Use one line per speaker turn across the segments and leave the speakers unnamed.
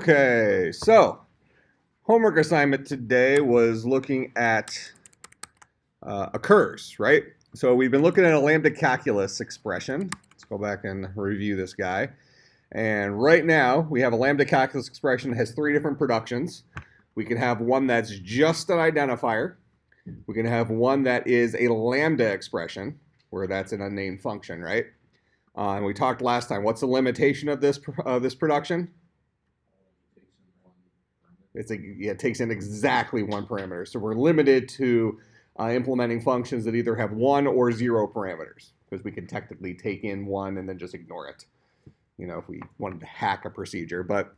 Okay, so homework assignment today was looking at occurs, right? So we've been looking at a lambda calculus expression. Let's go back and review this guy. And right now we have a lambda calculus expression that has three different productions. We can have one that's just an identifier. We can have one that is a lambda expression, where that's an unnamed function, right? And we talked last time. What's the limitation of this production? It takes in exactly one parameter. So we're limited to implementing functions that either have 1 or 0 parameters, because we can technically take in one and then just ignore it, you know, if we wanted to hack a procedure. But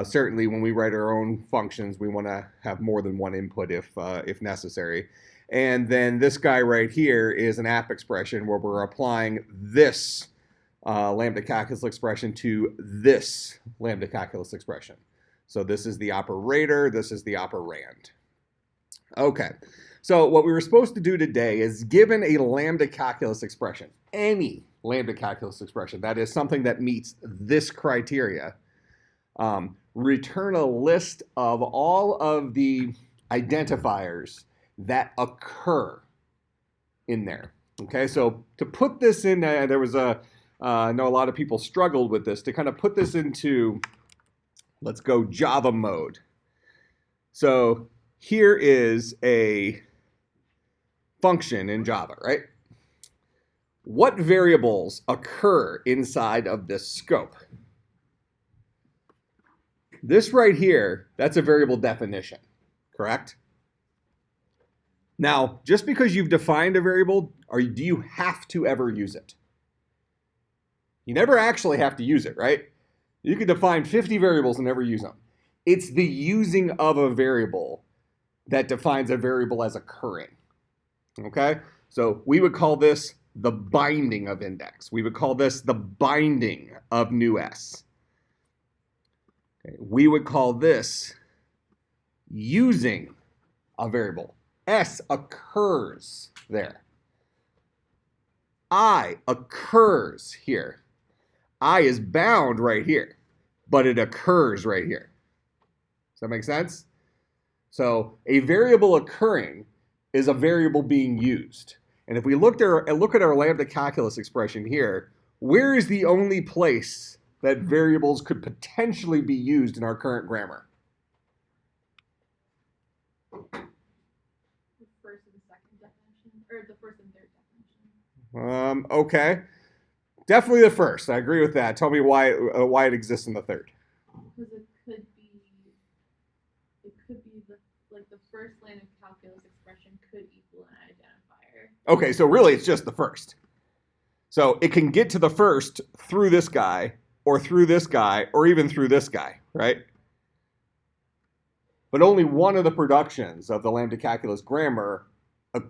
certainly when we write our own functions, we want to have more than one input if necessary. And then this guy right here is an app expression where we're applying this lambda calculus expression to this lambda calculus expression. So this is the operator, this is the operand. Okay, so what we were supposed to do today is, given a lambda calculus expression, any lambda calculus expression, that is something that meets this criteria, return a list of all of the identifiers that occur in there. Okay, so to put this in, there was I know a lot of people struggled with this, to kind of put this into, let's go Java mode. So here is a function in Java, right? What variables occur inside of this scope? This right here, that's a variable definition, correct? Now, just because you've defined a variable, do you have to ever use it? You never actually have to use it, right? You can define 50 variables and never use them. It's the using of a variable that defines a variable as occurring. Okay? So we would call this the binding of index. We would call this the binding of new s. Okay. We would call this using a variable. S occurs there. I occurs here. I is bound right here, but it occurs right here. Does that make sense? So a variable occurring is a variable being used. And if we look at our lambda calculus expression here, where is the only place that variables could potentially be used in our current grammar?
The first and second definition, or the first and third definition.
Okay. Definitely the first. I agree with that. Tell me why it exists in the third.
Because it could be the first lambda calculus expression could equal an identifier.
Okay, so really it's just the first. So it can get to the first through this guy, or through this guy, or even through this guy, right? But only one of the productions of the lambda calculus grammar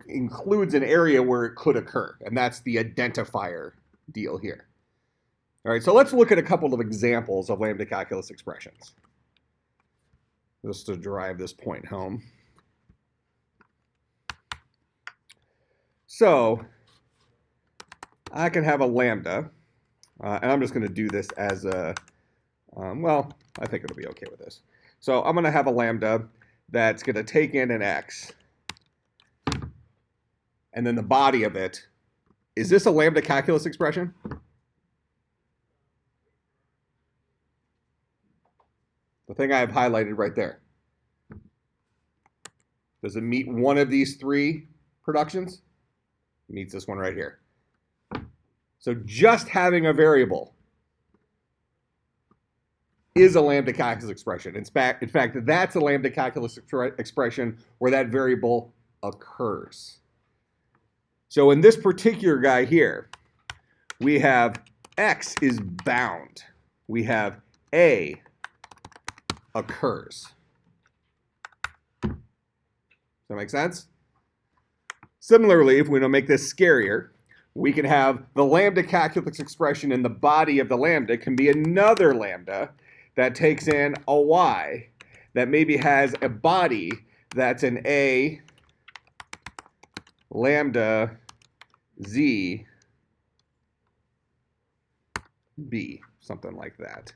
includes an area where it could occur, and that's the identifier deal here. All right, so let's look at a couple of examples of lambda calculus expressions, just to drive this point home. So I can have a lambda, and I'm just going to do this as a, well, I think it'll be okay with this. So I'm going to have a lambda that's going to take in an x, and then the body of it. Is this a lambda calculus expression? The thing I have highlighted right there. Does it meet one of these three productions? It meets this one right here. So just having a variable is a lambda calculus expression. In fact, that's a lambda calculus expression where that variable occurs. So in this particular guy here, we have x is bound. We have a occurs. Does that make sense? Similarly, if we want to make this scarier, we can have the lambda calculus expression in the body of the lambda can be another lambda that takes in a y that maybe has a body that's an a lambda z b, something like that.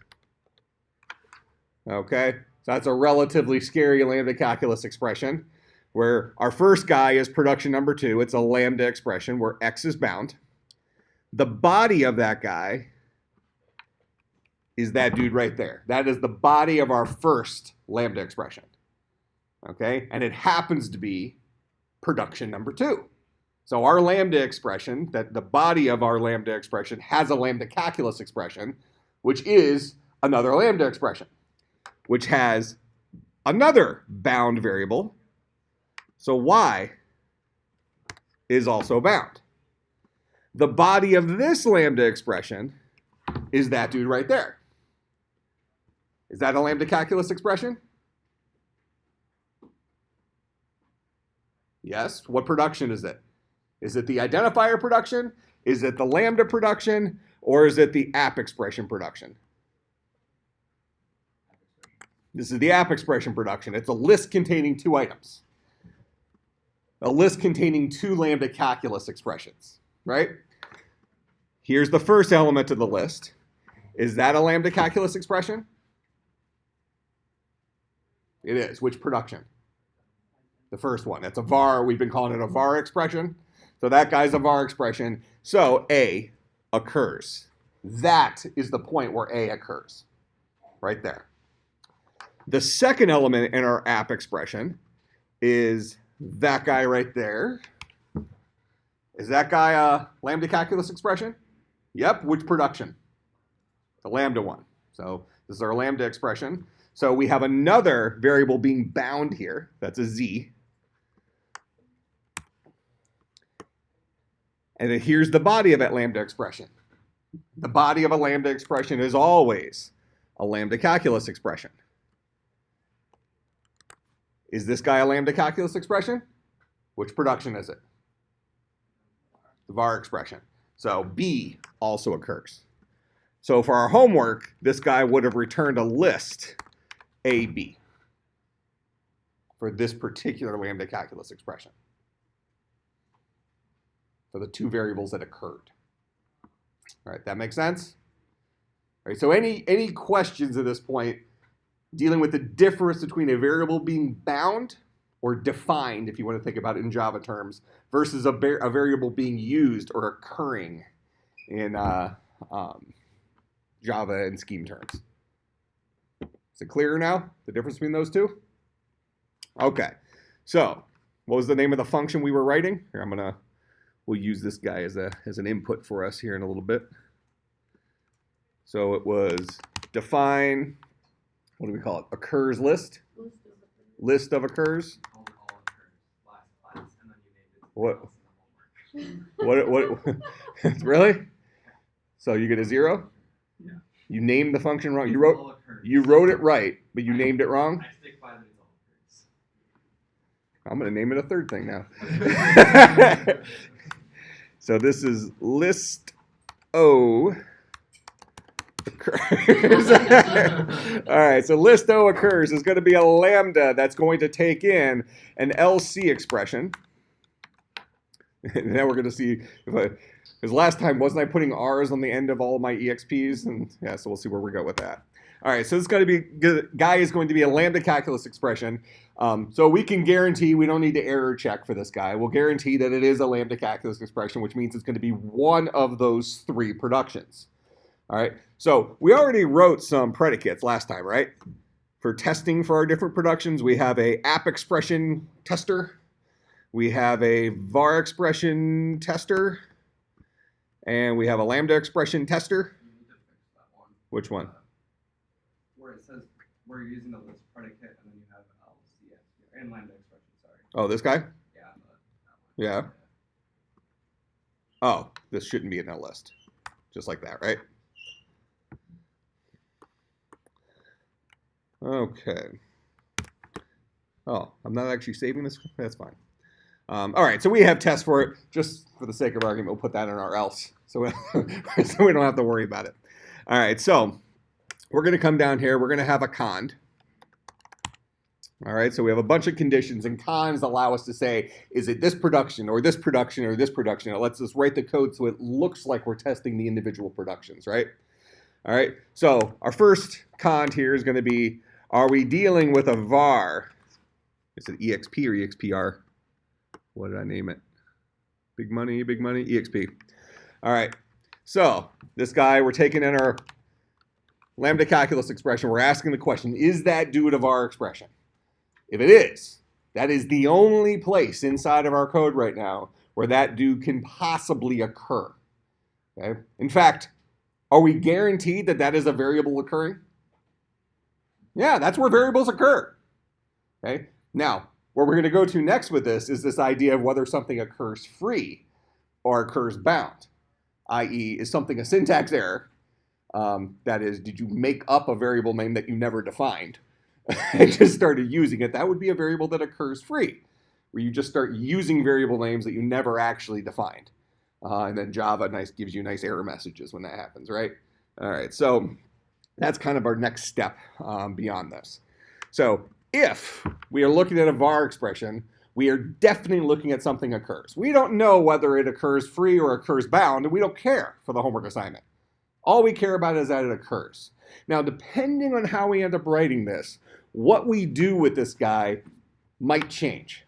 Okay, so that's a relatively scary lambda calculus expression where our first guy is production number 2. It's a lambda expression where x is bound. The body of that guy is that dude right there. That is the body of our first lambda expression. Okay, and it happens to be production number 2. So our lambda expression, that the body of our lambda expression has a lambda calculus expression, which is another lambda expression, which has another bound variable. So y is also bound. The body of this lambda expression is that dude right there. Is that a lambda calculus expression? Yes. What production is it? Is it the identifier production? Is it the lambda production? Or is it the app expression production? This is the app expression production. It's a list containing 2 items. A list containing 2 lambda calculus expressions, right? Here's the first element of the list. Is that a lambda calculus expression? It is. Which production? The first one. That's a var. We've been calling it a var expression. So that guy's a var expression. So A occurs. That is the point where A occurs. Right there. The second element in our app expression is that guy right there. Is that guy a lambda calculus expression? Yep. Which production? The lambda one. So this is our lambda expression. So we have another variable being bound here. That's a z. And then here's the body of that lambda expression. The body of a lambda expression is always a lambda calculus expression. Is this guy a lambda calculus expression? Which production is it? The var expression. So B also occurs. So for our homework, this guy would have returned a list AB for this particular lambda calculus expression, for the 2 variables that occurred. All right, that makes sense? All right, so any questions at this point dealing with the difference between a variable being bound or defined, if you want to think about it in Java terms, versus a variable being used or occurring in Java and scheme terms? Is it clearer now, the difference between those two? Okay, so what was the name of the function we were writing? Here, we'll use this guy as an input for us here in a little bit. So it was define, what do we call it? Occurs list? List of occurs. What? What? Really? So you get a 0?
Yeah.
You named the function wrong. You wrote it right, but you named it wrong.
I stick by that it's all occurs.
I'm going to name it a third thing now. So this is list O occurs. All right, so list O occurs is going to be a lambda that's going to take in an LC expression. And now we're going to see because last time wasn't I putting R's on the end of all of my EXPs, and yeah, so we'll see where we go with that. All right, so this is going to be guy is going to be a lambda calculus expression. So we can guarantee we don't need to error check for this guy. We'll guarantee that it is a lambda calculus expression, which means it's going to be one of those 3 productions. All right, so we already wrote some predicates last time, right? For testing for our different productions, we have a app expression tester. We have a var expression tester. And we have a lambda expression tester.
You need to fix that one.
Which one?
Where it says we're using the list predicate and then you have LCS and lambda expression, sorry.
Oh, this guy?
Yeah, that one.
Yeah. Oh, this shouldn't be in that list. Just like that, right? Okay. Oh, I'm not actually saving this. That's fine. All right, so we have tests for it. Just for the sake of argument, we'll put that in our else, so we don't have to worry about it. All right, so we're going to come down here. We're going to have a cond. All right, so we have a bunch of conditions, and cons allow us to say, is it this production or this production or this production? It lets us write the code so it looks like we're testing the individual productions, right? All right, so our first cond here is going to be Are we dealing with a var? Is it EXP or EXPR? What did I name it? Big money, EXP. All right. So this guy, we're taking in our lambda calculus expression. We're asking the question, is that due to var expression? If it is, that is the only place inside of our code right now where that dude can possibly occur. Okay? In fact, are we guaranteed that that is a variable occurring? Yeah, that's where variables occur. Okay? Now, where we're going to go to next with this is this idea of whether something occurs free or occurs bound, i.e., is something a syntax error? That is, did you make up a variable name that you never defined and just started using it? That would be a variable that occurs free, where you just start using variable names that you never actually defined. And then Java gives you nice error messages when that happens, right? All right, so that's kind of our next step beyond this. So if we are looking at a var expression, we are definitely looking at something occurs. We don't know whether it occurs free or occurs bound, and we don't care for the homework assignment. All we care about is that it occurs. Now, depending on how we end up writing this, what we do with this guy might change.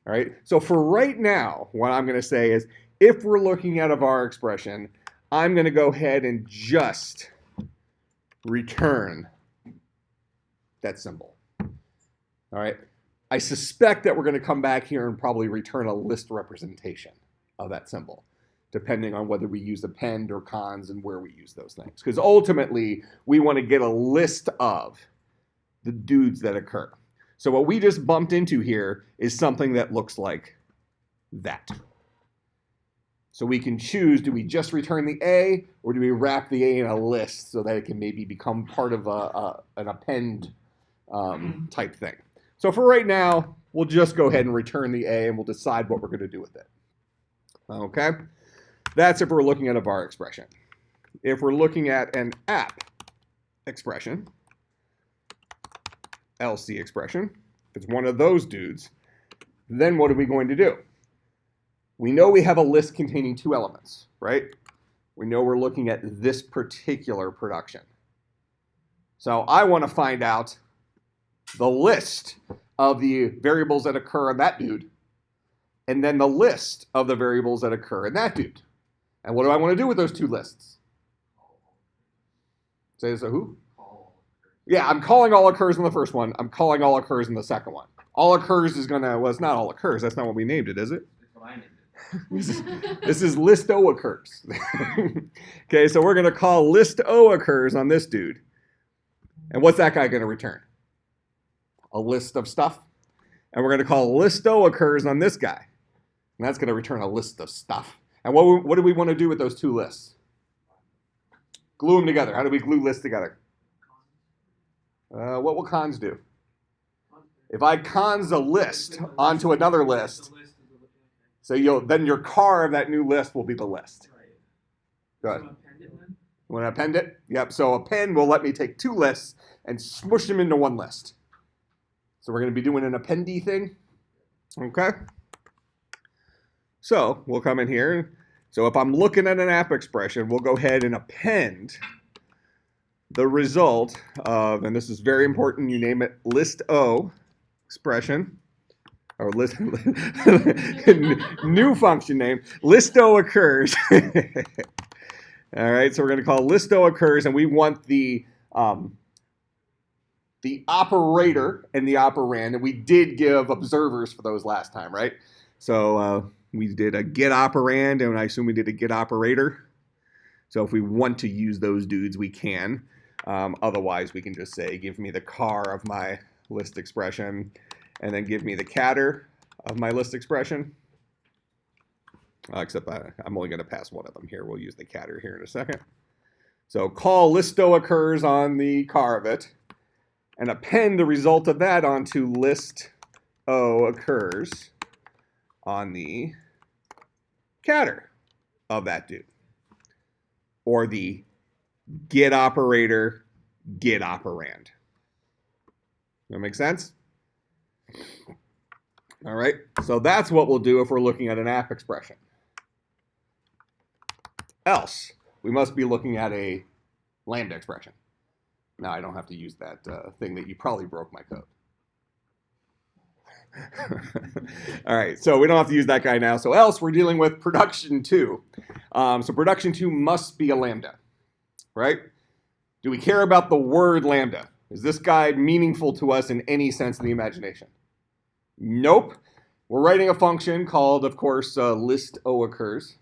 All right. So for right now, what I'm going to say is, if we're looking at a var expression, I'm going to go ahead and just return that symbol. All right. I suspect that we're going to come back here and probably return a list representation of that symbol, depending on whether we use append or cons and where we use those things. Because ultimately, we want to get a list of the dudes that occur. So what we just bumped into here is something that looks like that. So we can choose, do we just return the A, or do we wrap the A in a list so that it can maybe become part of an append type thing. So for right now, we'll just go ahead and return the A, and we'll decide what we're going to do with it. Okay? That's if we're looking at a var expression. If we're looking at an app expression, LC expression, if it's one of those dudes, then what are we going to do? We know we have a list containing two elements, right? We know we're looking at this particular production. So I want to find out the list of the variables that occur in that dude, and then the list of the variables that occur in that dude. And what do I want to do with those two lists? Say so who? Yeah, I'm calling all occurs in the first one. I'm calling all occurs in the second one. All occurs is gonna, well, it's not all occurs. That's not what we named it, is it?
That's what I named it.
This is list O occurs. Okay, so we're gonna call list O occurs on this dude. And what's that guy gonna return? A list of stuff. And we're gonna call list O occurs on this guy. And that's gonna return a list of stuff. And what do we want to do with those two lists? Glue them together. How do we glue lists together? What will cons do? If I cons a list onto another list, so then your car of that new list will be the list. Go ahead. You want to append it? Yep. So append will let me take two lists and smush them into one list. So we're going to be doing an appendy thing. Okay. So we'll come in here. So if I'm looking at an app expression, we'll go ahead and append the result of, and this is very important, you name it list O expression, or list, new function name, list O occurs. All right, so we're going to call list O occurs, and we want the operator and the operand, and we did give observers for those last time, right? So we did a get operand, and I assume we did a get operator. So if we want to use those dudes, we can. Otherwise, we can just say, give me the car of my list expression, and then give me the catter of my list expression. Except I'm only going to pass one of them here. We'll use the catter here in a second. So call list O occurs on the car of it, and append the result of that onto list O occurs on the catter of that dude, or the get operator, get operand. That make sense? All right, so that's what we'll do if we're looking at an app expression. Else, we must be looking at a lambda expression. Now I don't have to use that thing that you probably broke my code. All right, so we don't have to use that guy now. So else we're dealing with production 2. So production 2 must be a lambda, right? Do we care about the word lambda? Is this guy meaningful to us in any sense of the imagination? Nope. We're writing a function called, of course, list O occurs.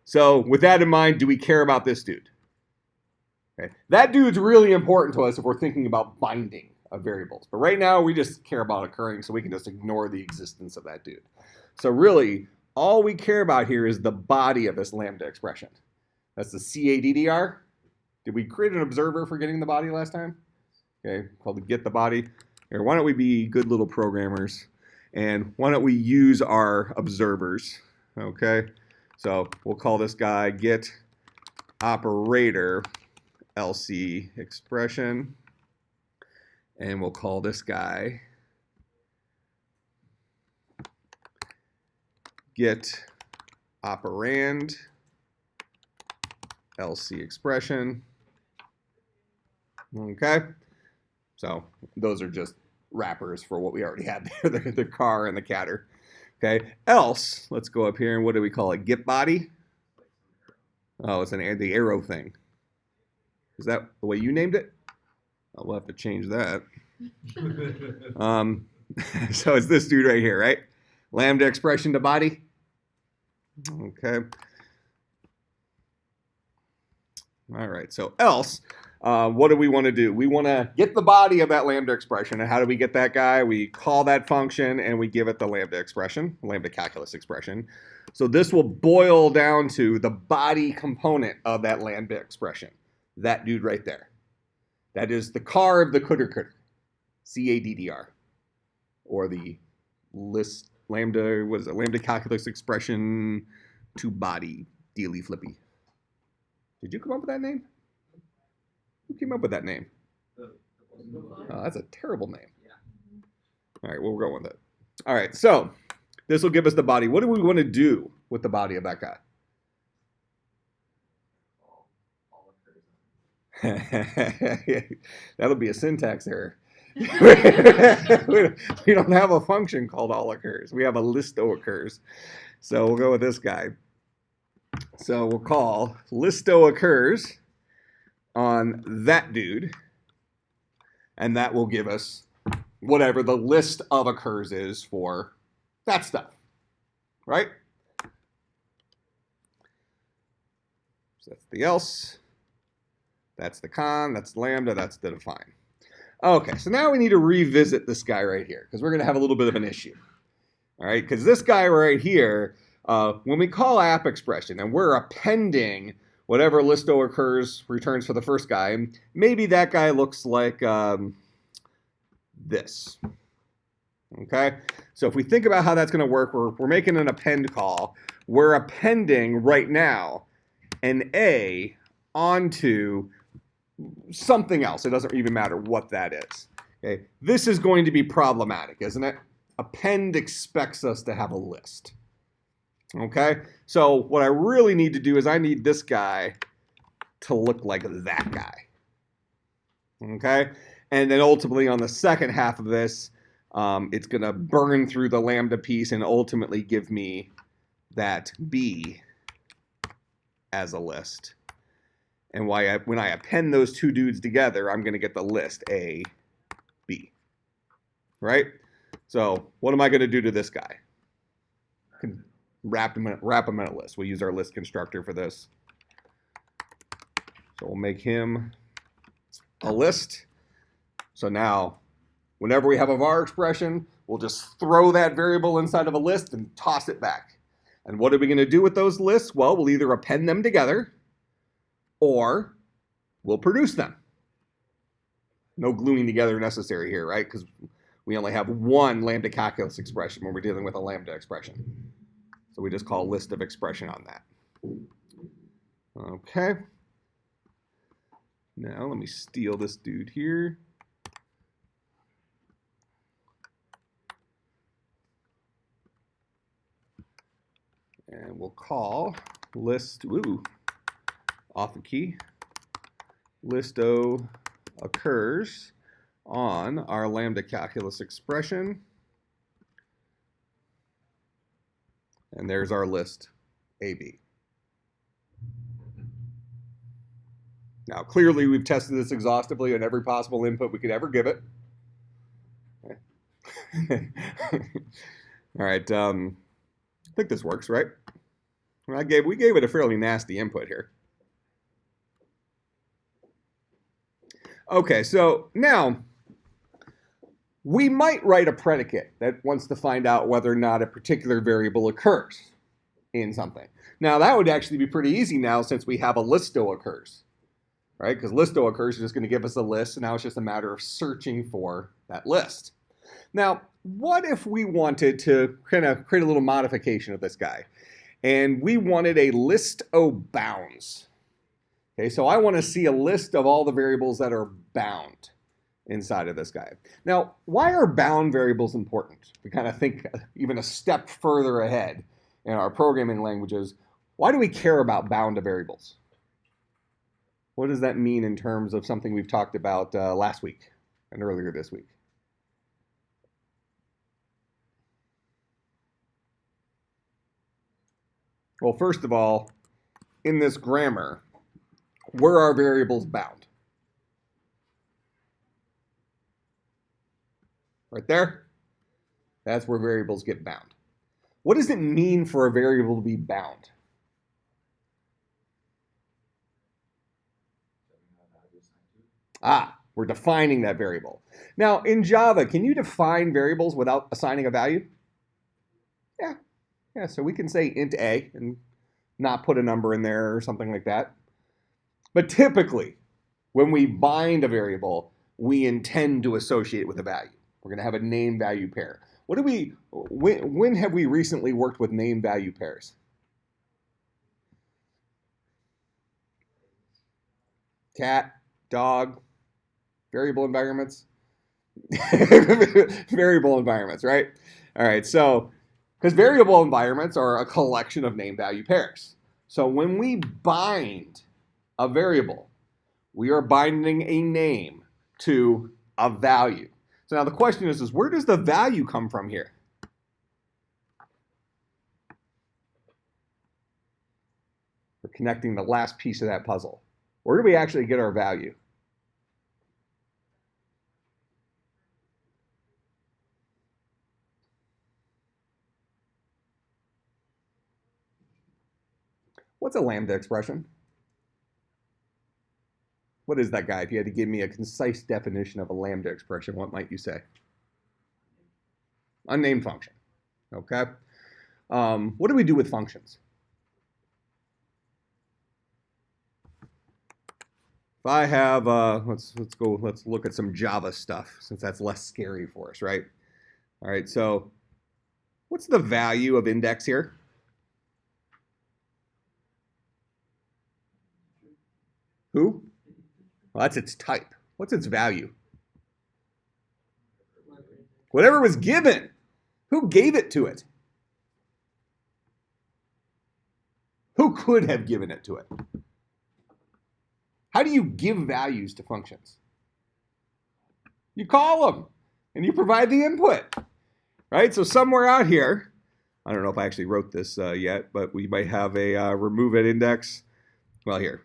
So with that in mind, do we care about this dude? Okay. That dude's really important to us if we're thinking about binding of variables. But right now, we just care about occurring, so we can just ignore the existence of that dude. So really, all we care about here is the body of this lambda expression. That's the CADDR. Did we create an observer for getting the body last time? Okay, called the get the body. Here, why don't we be good little programmers, and why don't we use our observers, okay? So we'll call this guy get operator LC expression, and we'll call this guy get operand LC expression. Okay, so those are just wrappers for what we already had there, the car and the catter. Okay, else, let's go up here and what do we call it? Get body? Oh, it's the arrow thing. Is that the way you named it? Oh, we'll have to change that. So it's this dude right here, right? Lambda expression to body. Okay. All right, so else, what do we want to do? We want to get the body of that lambda expression. And how do we get that guy? We call that function and we give it the lambda expression, lambda calculus expression. So this will boil down to the body component of that lambda expression. That dude right there. That is the car of the critter, CADDR, or the list lambda, what is it? Lambda calculus expression to body dealy flippy. Did you come up with that name? Who came up with that name? Oh, that's a terrible name. All right, we'll go with it. All right, so this will give us the body. What do we want to do with the body of that guy? That'll be a syntax error. We don't have a function called all occurs. We have a list O occurs. So we'll go with this guy. So we'll call list O occurs on that dude, and that will give us whatever the list of occurs is for that stuff, right? So that's the else. That's the con, that's lambda, that's the define. Okay, so now we need to revisit this guy right here because we're going to have a little bit of an issue. All right, because this guy right here, when we call app expression and we're appending whatever list O occurs returns for the first guy, maybe that guy looks like this. Okay, so if we think about how that's going to work, we're making an append call. We're appending right now an A onto something else. It doesn't even matter what that is. Okay, this is going to be problematic, isn't it? Append expects us to have a list. Okay, so what I really need to do is I need this guy to look like that guy. Okay, and then ultimately on the second half of this, it's going to burn through the lambda piece and ultimately give me that B as a list. And when I append those two dudes together, I'm going to get the list A, B. Right? So what am I going to do to this guy? Wrap him in a list. We'll use our list constructor for this. So we'll make him a list. So now, whenever we have a var expression, we'll just throw that variable inside of a list and toss it back. And what are we going to do with those lists? Well, we'll either append them together or we'll produce them. No gluing together necessary here, right? Because we only have one lambda calculus expression when we're dealing with a lambda expression. So we just call list of expression on that. Okay. Now let me steal this dude here. And we'll call list, off the key, listo occurs on our lambda calculus expression. And there's our list AB. Now, clearly, we've tested this exhaustively on every possible input we could ever give it. All right, I think this works, right? We gave it a fairly nasty input here. Okay, so now we might write a predicate that wants to find out whether or not a particular variable occurs in something. Now, that would actually be pretty easy now since we have a listo occurs, right? Because listo occurs is just going to give us a list, and now it's just a matter of searching for that list. Now, what if we wanted to kind of create a little modification of this guy, and we wanted a listo bounds? Okay, so I want to see a list of all the variables that are bound inside of this guy. Now, why are bound variables important? We kind of think even a step further ahead in our programming languages. Why do we care about bound variables? What does that mean in terms of something we've talked about last week and earlier this week? Well, first of all, in this grammar, where are variables bound? Right there? That's where variables get bound. What does it mean for a variable to be bound? We're defining that variable. Now, in Java, can you define variables without assigning a value? Yeah, so we can say int a and not put a number in there or something like that. But typically, when we bind a variable, we intend to associate with a value. We're going to have a name-value pair. When have we recently worked with name-value pairs? Cat, dog, variable environments? Variable environments, right? All right, so, because variable environments are a collection of name-value pairs. So when we bind a variable, we are binding a name to a value. So now the question is where does the value come from here? We're connecting the last piece of that puzzle. Where do we actually get our value? What's a lambda expression? What is that, guy? If you had to give me a concise definition of a lambda expression, what might you say? Unnamed function. Okay. What do we do with functions? If I have, let's look at some Java stuff since that's less scary for us, right? All right. So, what's the value of index here? Who? Well, that's its type. What's its value? Whatever was given. Who gave it to it? Who could have given it to it? How do you give values to functions? You call them, and you provide the input, right? So somewhere out here, I don't know if I actually wrote this yet, but we might have a remove at index. Well, here.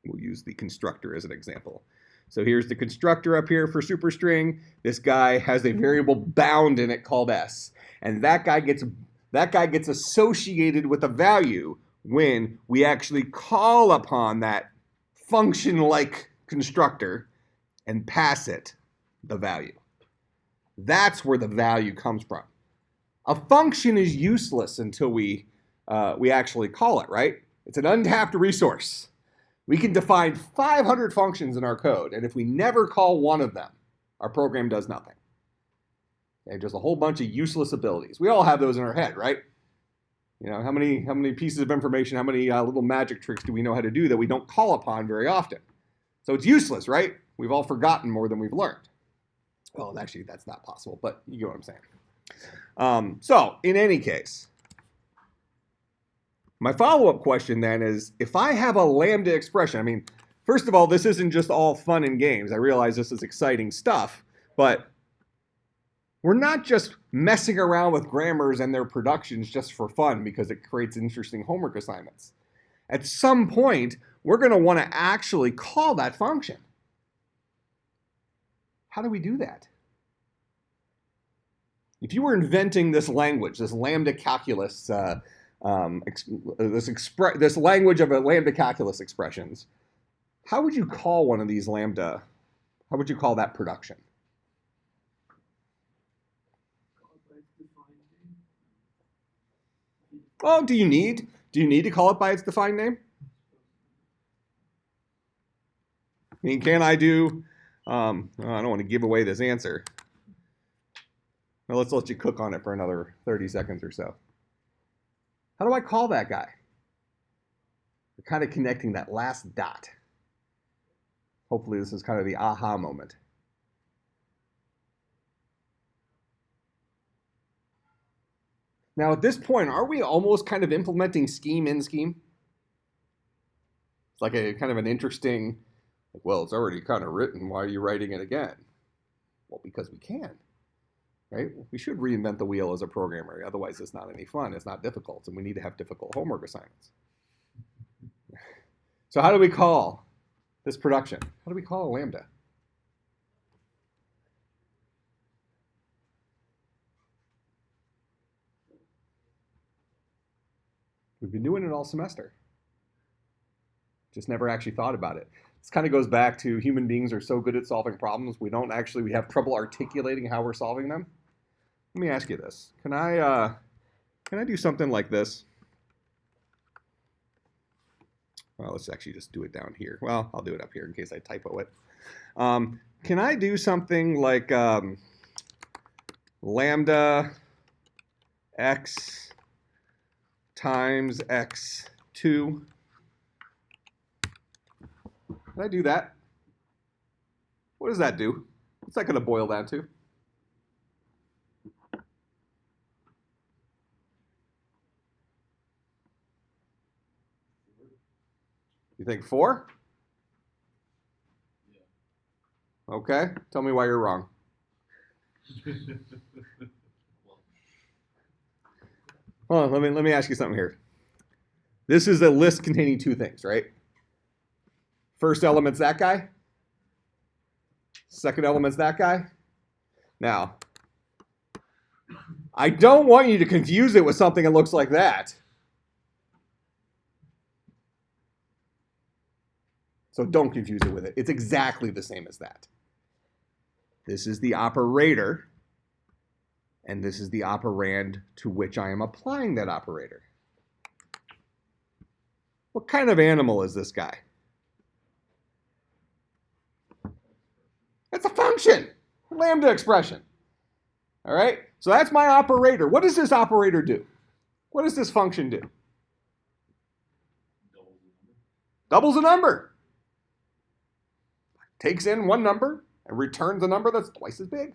We'll use the constructor as an example. So here's the constructor up here for superstring. This guy has a variable bound in it called s, and that guy gets associated with a value when we actually call upon that function-like constructor and pass it the value. That's where the value comes from. A function is useless until we actually call it, right? It's an untapped resource. We can define 500 functions in our code, and if we never call one of them, our program does nothing. Okay, just a whole bunch of useless abilities. We all have those in our head, right? You know, how many pieces of information, how many little magic tricks do we know how to do that we don't call upon very often? So it's useless, right? We've all forgotten more than we've learned. Well, actually, that's not possible, but you get what I'm saying. So in any case, my follow-up question then is, if I have a lambda expression, I mean, first of all, this isn't just all fun and games. I realize this is exciting stuff, but we're not just messing around with grammars and their productions just for fun because it creates interesting homework assignments. At some point, we're going to want to actually call that function. How do we do that? If you were inventing this language, this Lambda calculus, this language of a Lambda calculus expressions, how would you call one of these Lambda? How would you call that production? Oh, do you need to call it by its defined name? I mean, can I do? I don't want to give away this answer. Well, let's let you cook on it for another 30 seconds or so. How do I call that guy? We're kind of connecting that last dot. Hopefully this is kind of the aha moment. Now at this point, are we almost kind of implementing scheme in scheme? It's like a kind of an interesting, well, it's already kind of written. Why are you writing it again? Well, because we can. Right? We should reinvent the wheel as a programmer. Otherwise, it's not any fun. It's not difficult, and we need to have difficult homework assignments. So how do we call this production? How do we call a lambda? We've been doing it all semester. Just never actually thought about it. This kind of goes back to human beings are so good at solving problems, we have trouble articulating how we're solving them. Let me ask you this. Can I do something like this? Well, let's actually just do it down here. Well, I'll do it up here in case I typo it. Can I do something like lambda x times x2? Can I do that? What does that do? What's that going to boil down to? You think 4? Yeah. Okay. Tell me why you're wrong. Hold on, let me ask you something here. This is a list containing 2 things, right? First element's that guy. Second element's that guy. Now, I don't want you to confuse it with something that looks like that. So don't confuse it with it. It's exactly the same as that. This is the operator, and this is the operand to which I am applying that operator. What kind of animal is this guy? It's a function, lambda expression. All right, so that's my operator. What does this operator do? What does this function do? Doubles a number. Takes in one number and returns a number that's twice as big.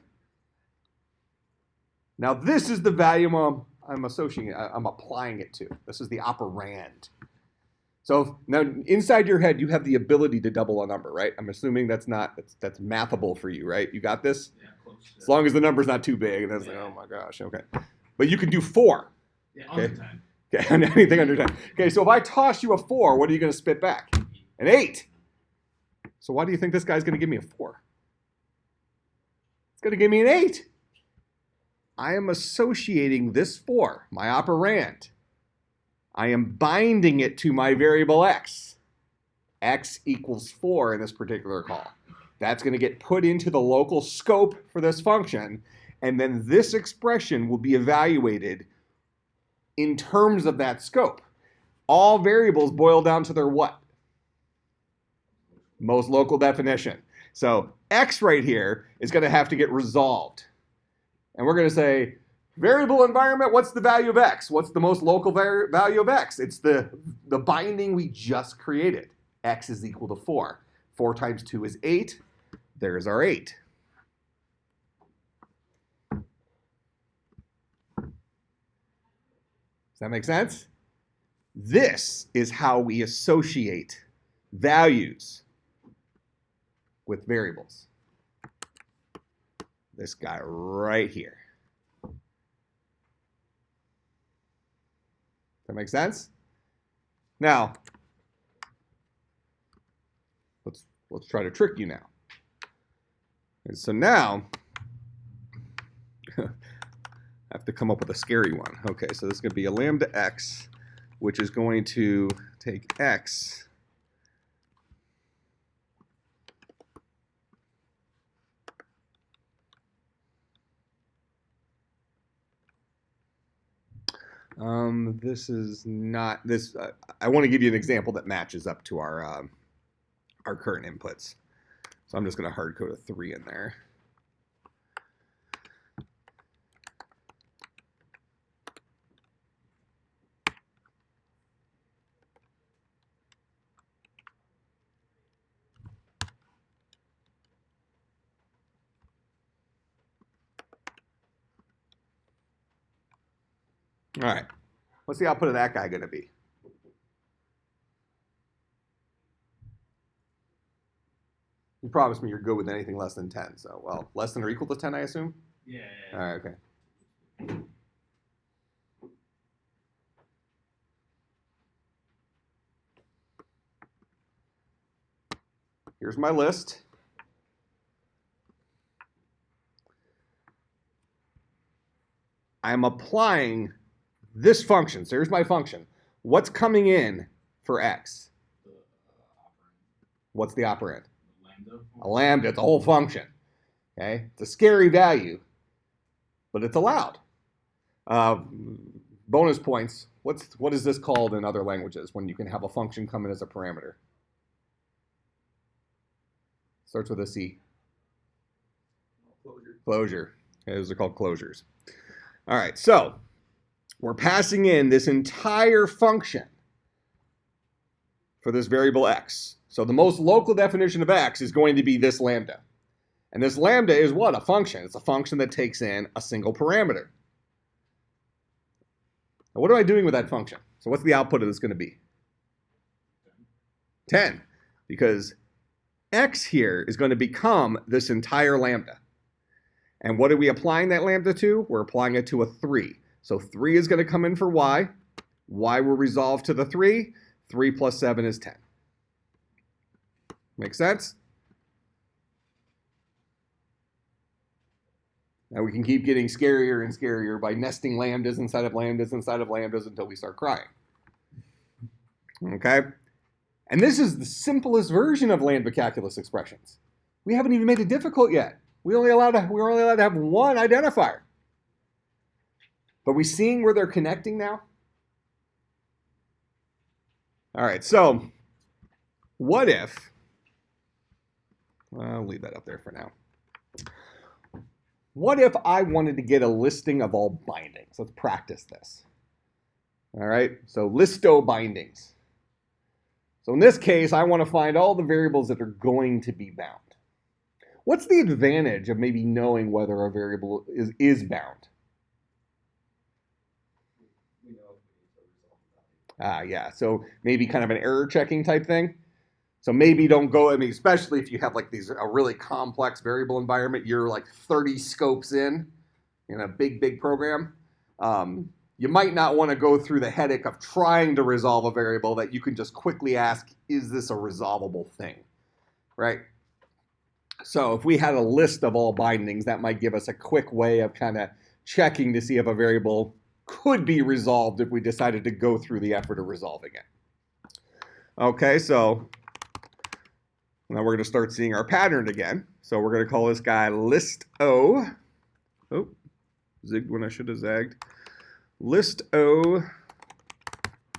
Now this is the value I'm applying it to. This is the operand. So now inside your head, you have the ability to double a number, right? I'm assuming that's mathable for you, right? You got this?
Yeah, close.
As long as the number's not too big, and then it's like, oh my gosh, okay. But you can do 4.
Yeah,
Okay.
under time.
Okay, anything under 10. Okay, so if I toss you a 4, what are you going to spit back? An 8. So why do you think this guy's going to give me a 4? It's going to give me an 8. I am associating this 4, my operand. I am binding it to my variable x. X equals 4 in this particular call. That's going to get put into the local scope for this function, and then this expression will be evaluated in terms of that scope. All variables boil down to their what? Most local definition. So x right here is going to have to get resolved. And we're going to say, variable environment, what's the value of x? What's the most local value of x? It's the binding we just created. X is equal to 4. 4 times 2 is 8. There's our 8. Does that make sense? This is how we associate values with variables. This guy right here. That make sense? Now, let's try to trick you now. And so now, I have to come up with a scary one. Okay, so this is going to be a lambda x, which is going to take x this is not this. I want to give you an example that matches up to our current inputs. So I'm just going to hard code a 3 in there. All right, what's the output of that guy going to be? You promised me you're good with anything less than 10. So, well, less than or equal to 10, I assume?
Yeah.
All right, okay. Here's my list. I'm applying this function. So here's my function. What's coming in for x? What's the operand?
Lambda.
A lambda. It's a whole function. Okay, it's a scary value, but it's allowed. Bonus points. What is this called in other languages when you can have a function come in as a parameter? Starts with a C. Closure. Okay, those are called closures. All right, so we're passing in this entire function for this variable x. So the most local definition of x is going to be this lambda. And this lambda is what? A function. It's a function that takes in a single parameter. Now, what am I doing with that function? So what's the output of this going to be? 10. Because x here is going to become this entire lambda. And what are we applying that lambda to? We're applying it to a 3. So 3 is going to come in for y. Y will resolve to the 3. 3 plus 7 is 10. Make sense? Now we can keep getting scarier and scarier by nesting lambdas inside of lambdas inside of lambdas until we start crying. Okay? And this is the simplest version of lambda calculus expressions. We haven't even made it difficult yet. We're only allowed to have one identifier. But we seeing where they're connecting now? All right, so what if, I'll leave that up there for now. What if I wanted to get a listing of all bindings? Let's practice this. All right, so listo bindings. So in this case, I want to find all the variables that are going to be bound. What's the advantage of maybe knowing whether a variable is bound? Yeah, so maybe kind of an error checking type thing. So maybe don't go, I mean, especially if you have like a really complex variable environment, you're like 30 scopes in a big program. You might not want to go through the headache of trying to resolve a variable that you can just quickly ask, is this a resolvable thing, right? So if we had a list of all bindings, that might give us a quick way of kind of checking to see if a variable could be resolved if we decided to go through the effort of resolving it. Okay, so now we're going to start seeing our pattern again. So we're going to call this guy list O. Oh, zigged when I should have zagged. List O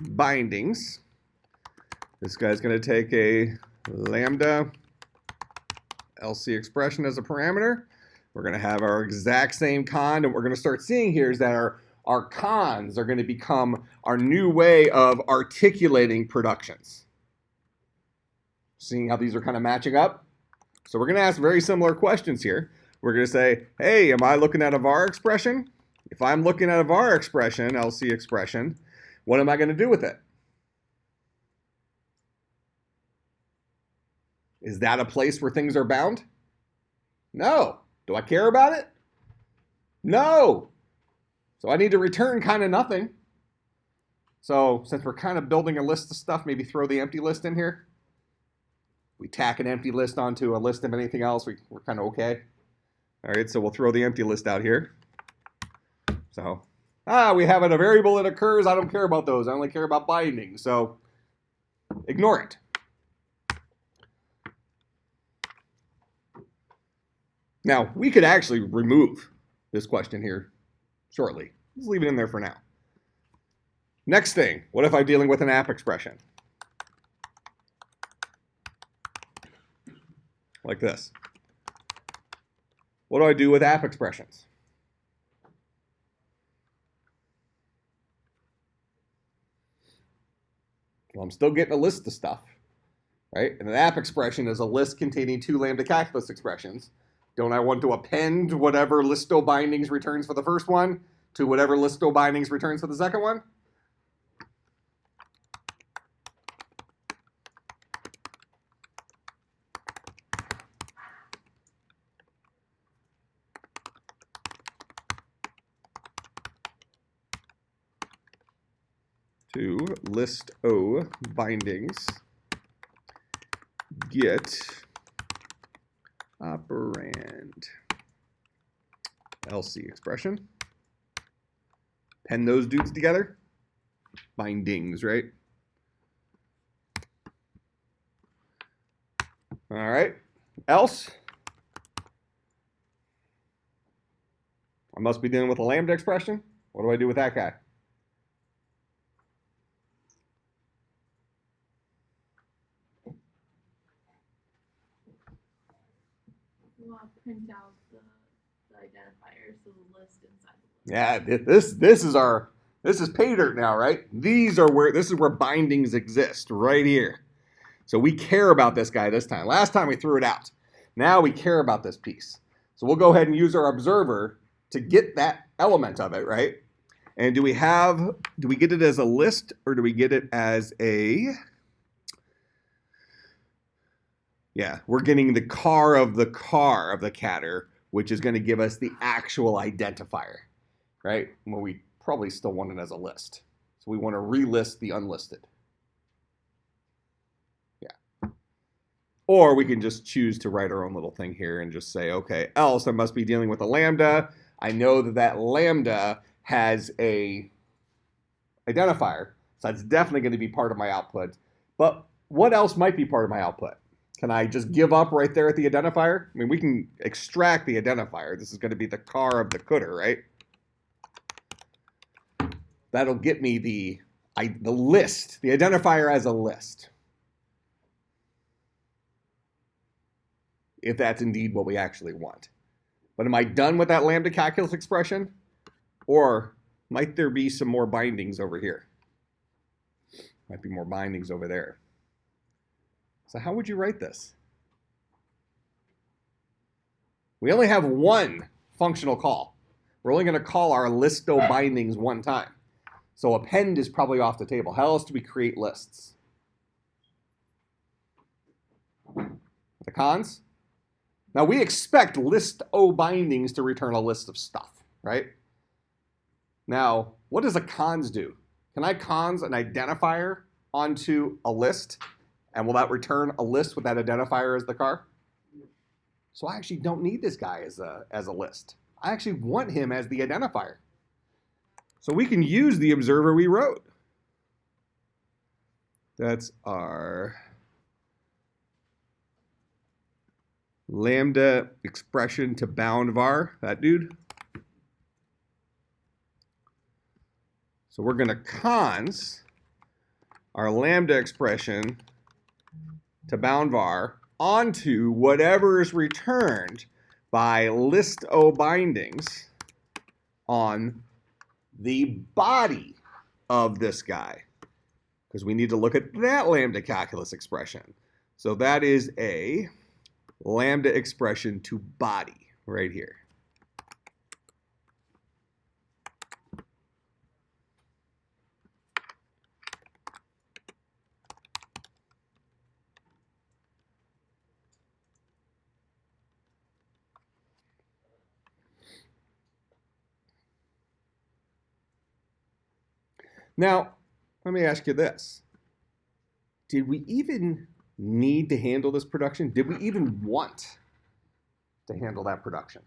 bindings. This guy's going to take a lambda LC expression as a parameter. We're going to have our exact same con, and what we're going to start seeing here is that our cons are going to become our new way of articulating productions. Seeing how these are kind of matching up? So we're going to ask very similar questions here. We're going to say, hey, am I looking at a var expression? If I'm looking at a var expression, LC expression, what am I going to do with it? Is that a place where things are bound? No. Do I care about it? No. So I need to return kind of nothing. So since we're kind of building a list of stuff, maybe throw the empty list in here. We tack an empty list onto a list of anything else, we're kind of okay. All right, so we'll throw the empty list out here. So, we have a variable that occurs. I don't care about those. I only care about bindings. So ignore it. Now, we could actually remove this question here shortly. Just leave it in there for now. Next thing, what if I'm dealing with an app expression? Like this. What do I do with app expressions? Well, I'm still getting a list of stuff, right? And an app expression is a list containing 2 lambda calculus expressions. Don't I want to append whatever listo bindings returns for the first one to whatever listo bindings returns for the second one? To list O bindings get operand LC expression. Pen those dudes together. Bindings, right? All right. Else, I must be dealing with a lambda expression. What do I do with that guy?
Print out the identifier, so the list inside the list.
Yeah, this is pay dirt now, right? This is where bindings exist, right here. So we care about this guy this time. Last time we threw it out. Now we care about this piece. So we'll go ahead and use our observer to get that element of it, right? And do we get it as a list or do we get it as a... Yeah, we're getting the car of the catter, which is going to give us the actual identifier, right? Well, we probably still want it as a list. So we want to relist the unlisted. Yeah. Or we can just choose to write our own little thing here and just say, okay, else I must be dealing with a lambda. I know that lambda has a identifier, so that's definitely going to be part of my output. But what else might be part of my output? Can I just give up right there at the identifier? I mean, we can extract the identifier. This is going to be the car of the cooter, right? That'll get me the list, the identifier as a list. If that's indeed what we actually want. But am I done with that lambda calculus expression? Or might there be some more bindings over here? Might be more bindings over there. So how would you write this? We only have one functional call. We're only going to call our listo bindings one time. So append is probably off the table. How else do we create lists? The cons? Now we expect listo bindings to return a list of stuff, right? Now, what does a cons do? Can I cons an identifier onto a list? And will that return a list with that identifier as the car? So I actually don't need this guy as a list. I actually want him as the identifier. So we can use the observer we wrote. That's our lambda expression to bound var, that dude. So we're going to cons our lambda expression to bound var onto whatever is returned by listo bindings on the body of this guy, because we need to look at that lambda calculus expression. So that is a lambda expression to body right here. Now, let me ask you this. Did we even need to handle this production? Did we even want to handle that production?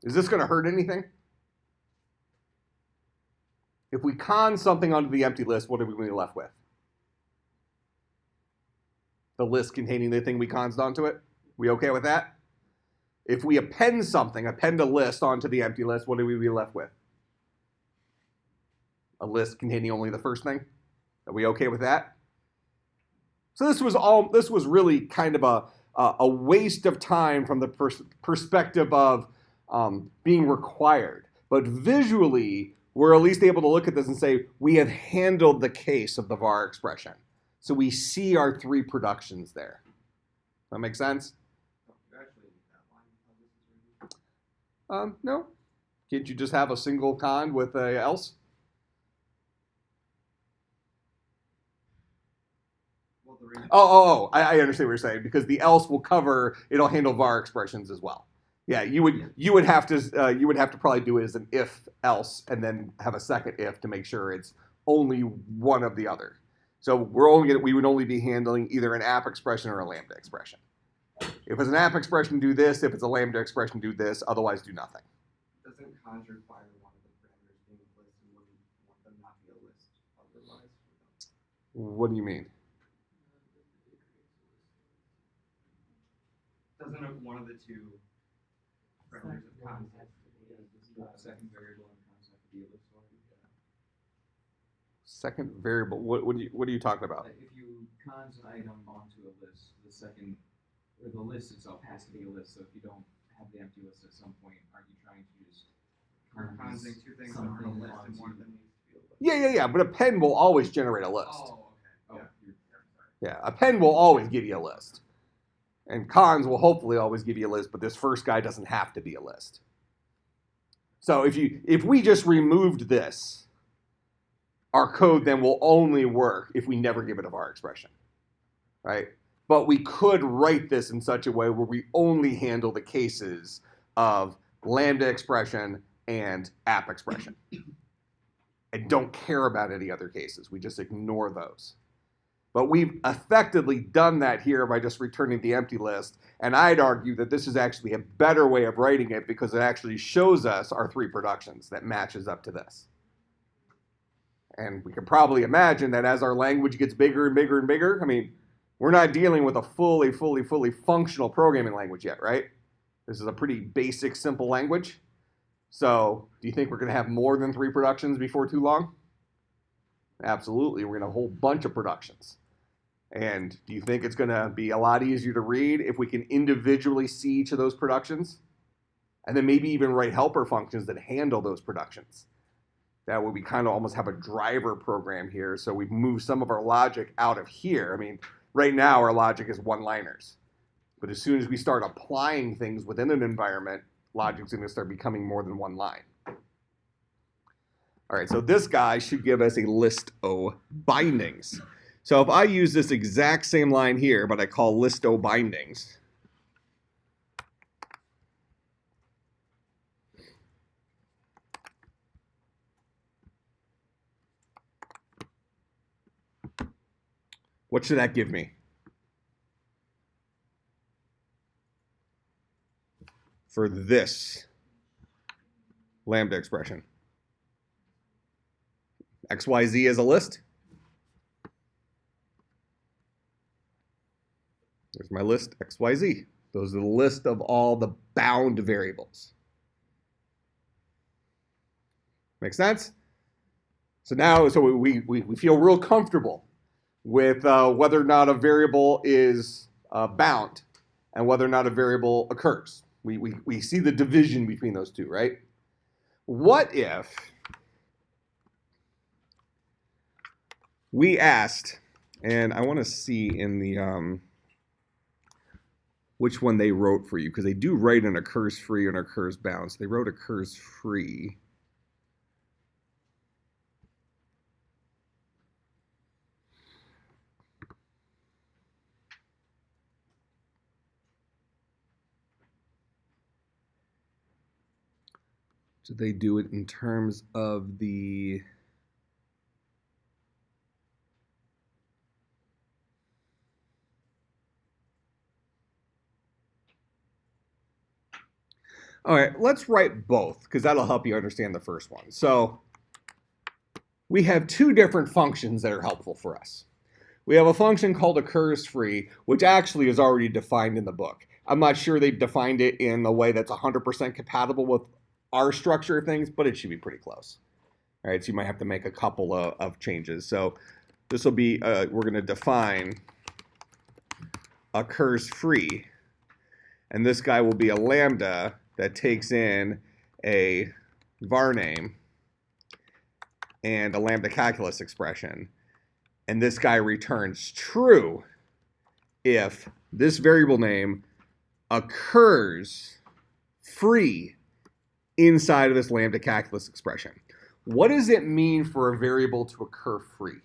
Is this going to hurt anything? If we con something onto the empty list, what are we going to be left with? The list containing the thing we conned onto it? We okay with that? If we append something, append a list onto the empty list, what do we be left with? A list containing only the first thing? Are we okay with that? So this was really kind of a waste of time from the perspective of being required. But visually, we're at least able to look at this and say, we have handled the case of the var expression. So we see our three productions there. Does that make sense? No. Can't you just have a single con with a else? I understand what you're saying, because the else will cover, it'll handle var expressions as well. Yeah, you would have to probably do it as an if else and then have a second if to make sure it's only one of the other. So we would only be handling either an app expression or a lambda expression. If it's an app expression, do this. If it's a lambda expression, do this. Otherwise, do nothing.
Doesn't cons require one of the parameters being a list and wouldn't want them not be a list otherwise?
What do you mean?
Doesn't one of the two parameters of cons second variable and cons have to be a list already?
Second variable. What are you talking about?
If you cons an item onto a list, the second, or the list itself has to be a list. So if you don't have the empty list at some point, aren't you trying to just
consing two things that aren't a list and one of them needs to be a list?
Yeah. But append will always generate a list.
Oh, okay.
Yeah, append will always give you a list. And cons will hopefully always give you a list, but this first guy doesn't have to be a list. So if we just removed this, our code then will only work if we never give it a var expression, right? But we could write this in such a way where we only handle the cases of lambda expression and app expression. And don't care about any other cases. We just ignore those. But we've effectively done that here by just returning the empty list. And I'd argue that this is actually a better way of writing it because it actually shows us our three productions that matches up to this. And we can probably imagine that as our language gets bigger and bigger and bigger, I mean, we're not dealing with a fully functional programming language yet, right? This is a pretty basic, simple language. So do you think we're going to have more than three productions before too long? Absolutely. We're going to have a whole bunch of productions. And do you think it's going to be a lot easier to read if we can individually see each of those productions? And then maybe even write helper functions that handle those productions. That way we kind of almost have a driver program here. So we've moved some of our logic out of here. I mean, right now our logic is one-liners. But as soon as we start applying things within an environment, logic's going to start becoming more than one line. All right, so this guy should give us a list O bindings. So if I use this exact same line here, but I call list O bindings, what should that give me? For this lambda expression. XYZ as a list. There's my list, XYZ. Those are the list of all the bound variables. Make sense? So now, we feel real comfortable with whether or not a variable is bound and whether or not a variable occurs. We see the division between those two, right? What if we asked, and I want to see in the which one they wrote for you, because they do write an occurs free and occurs bound. So they wrote occurs free. Do they do it in terms of the... All right, let's write both because that'll help you understand the first one. So we have two different functions that are helpful for us. We have a function called occurs-free, which actually is already defined in the book. I'm not sure they've defined it in a way that's 100% compatible with our structure of things, but it should be pretty close. All right, so you might have to make a couple of changes. So this will be, we're going to define occurs-free, and this guy will be a lambda that takes in a var name and a lambda calculus expression. And this guy returns true if this variable name occurs free inside of this lambda calculus expression. What does it mean for a variable to occur free?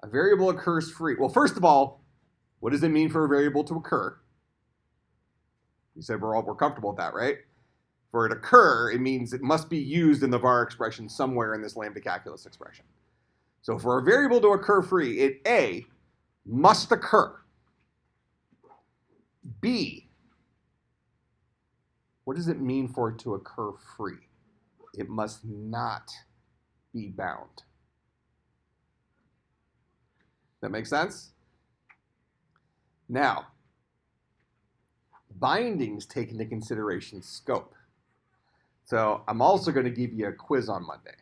A variable occurs free. Well, first of all, what does it mean for a variable to occur? You said we're comfortable with that, right? For it to occur, it means it must be used in the var expression somewhere in this lambda calculus expression. So for a variable to occur free, it A, must occur. B, what does it mean for it to occur free? It must not be bound. That make sense? Now, bindings take into consideration scope. So I'm also going to give you a quiz on Monday.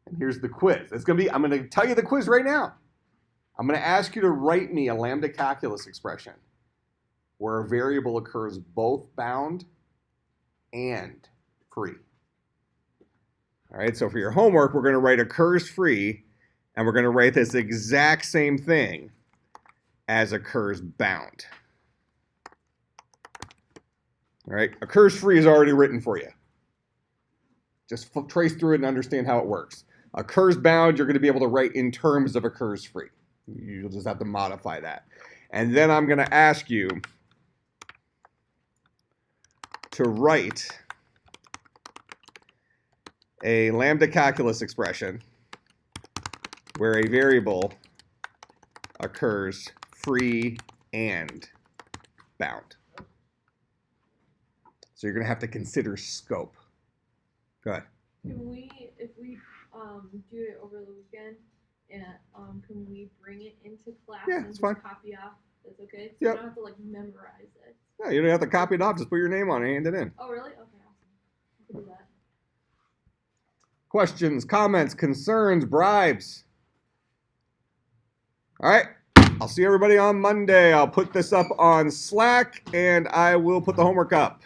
And here's the quiz. I'm going to tell you the quiz right now. I'm going to ask you to write me a lambda calculus expression where a variable occurs both bound and free. All right, so for your homework, we're going to write occurs free, and we're going to write this exact same thing as occurs bound. All right, occurs free is already written for you. Just trace through it and understand how it works. Occurs bound, you're going to be able to write in terms of occurs free. You'll just have to modify that. And then I'm going to ask you to write a lambda calculus expression where a variable occurs free and bound. So you're going to have to consider scope. Go ahead.
Can we, if we do it over the weekend, and can we bring it into class
Yeah,
and
it's
just
fine.
copy off? That's okay? So
Yep.
you don't have to like memorize it.
No, you don't have to copy it off. Just put your name on it and hand it in.
Oh really? Okay, awesome. I can do that.
Questions, comments, concerns, bribes. All right. I'll see everybody on Monday. I'll put this up on Slack, and I will put the homework up.